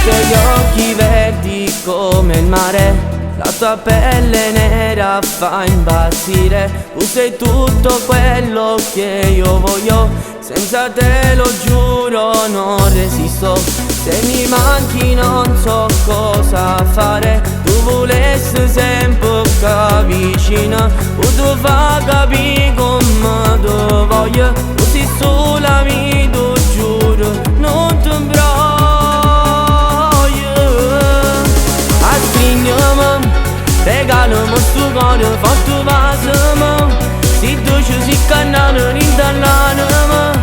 tuoi occhi verdi come il mare, la tua pelle nera fa impazzire. Tu sei tutto quello che io voglio, senza te lo giuro non resisto. Se mi manchi non so cosa fare, tu volessi sempre che vicino, tu fa capire come tu voglio, tu sei sola mi tu giuro, non ti imbroglio. A stringermi, regalami sto cuore fatto vasami, se tu ci sei cannato rintallanami,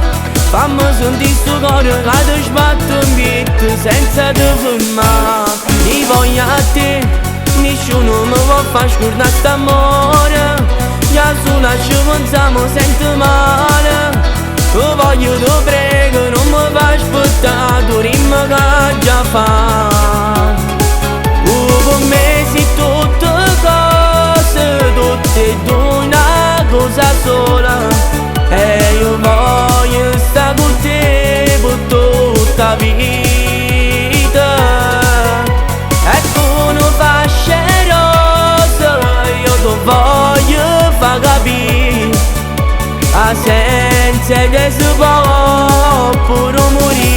fammi sentire sto cuore che ti sbatte in pietto senza te fermare. Ti voglio a te, nessuno mi può far scordare st'amore, già solo ci pensiamo sento male. Tu voglio, ti prego, non mi fai aspettare, tu rimmi che già fa. Per me sei tutte cose, tutte e due una cosa sola, e io voglio stare con te per tutta la vita. E tu non fai rosa, io ti voglio far capire, senza te si può pure morire.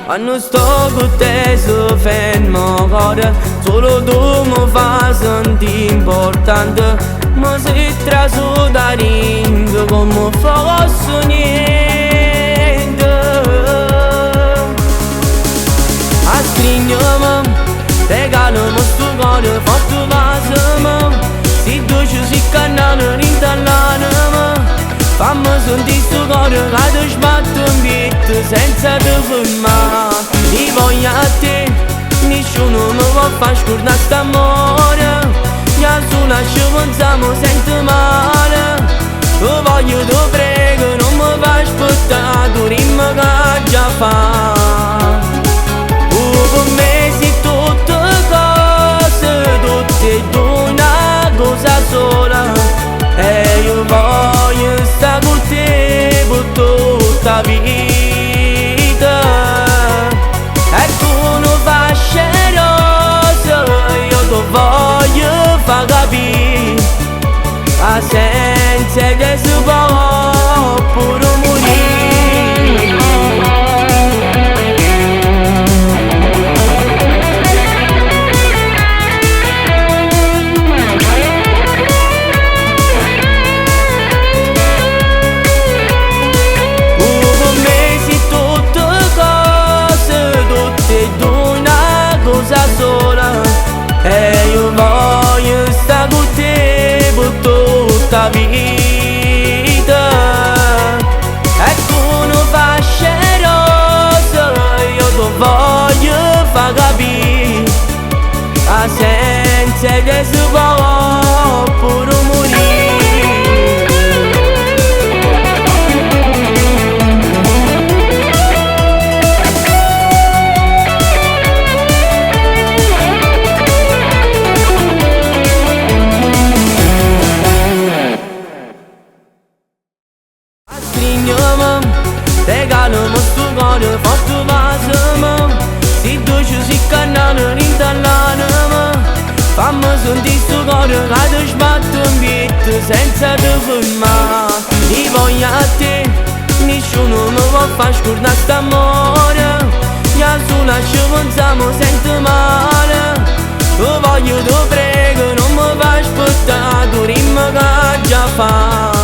Quando sto con te si ferma il cuore, solo tu mi fai sentire importante, mi sei traso da ring come fosse niente. A stringermi, regalami sto cuore fatto vasami, se tu ci sei cannato rintallanami, fammi sentire sto cuore che ti sbatte in pietto senza te fermare. Ti voglio a te, nessuno mi può far scordare st'amore, già solo ci pensiamo sento male. Tu voglio, ti prego, non mi fai aspettare, tu rimmi che già fa. Per me sei tutte cose, tutte e due una cosa sola, e io voglio stare con te per tutta la vita. E tu non fai rosa, io ti voglio far capire, senza te si può pure morire. Sola, e io voglio stare con te per tutta la vita. E tu non fai rosa, io ti voglio far capire, senza te si può pure morire. Regalami sto cuore fatto vasami, se tu ci sei cannato rintallanami, fammi sentire sto cuore che ti sbatte in pietto senza te fermare. Ti voglio a te, nessuno mi può far scordare st'amore, già solo ci pensiamo sento male. Tu voglio, ti prego, non mi fai aspettare, tu rimmi che già fa.